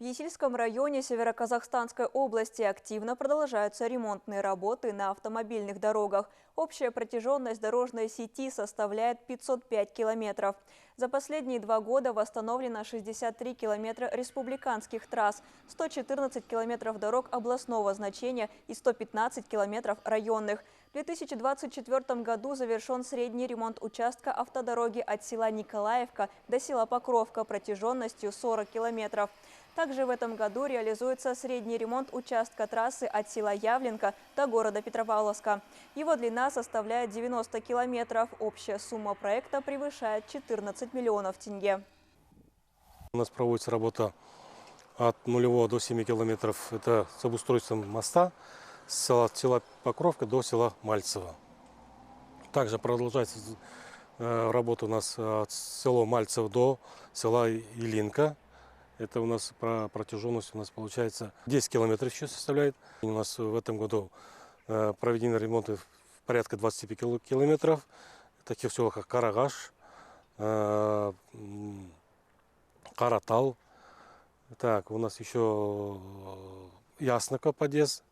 В Есильском районе Североказахстанской области активно продолжаются ремонтные работы на автомобильных дорогах. Общая протяженность дорожной сети составляет 505 километров. За последние 2 года восстановлено 63 километра республиканских трасс, 114 километров дорог областного значения и 115 километров районных. В 2024 году завершен средний ремонт участка автодороги от села Николаевка до села Покровка протяженностью 40 километров. Также в этом году реализуется средний ремонт участка трассы от села Явленка до города Петропавловска. Его длина составляет 90 километров. Общая сумма проекта превышает 14 миллионов тенге. У нас проводится работа от 0 до 7 километров. Это с обустройством моста с села Покровка до села Мальцево. Также продолжается работа у нас от села Мальцево до села Илинка. Это у нас протяженность у нас получается 10 километров еще составляет. И у нас в этом году проведены ремонты в порядка 25 километров. В таких селах как Карагаш, Каратал. Так, у нас еще Ясноко подъезд.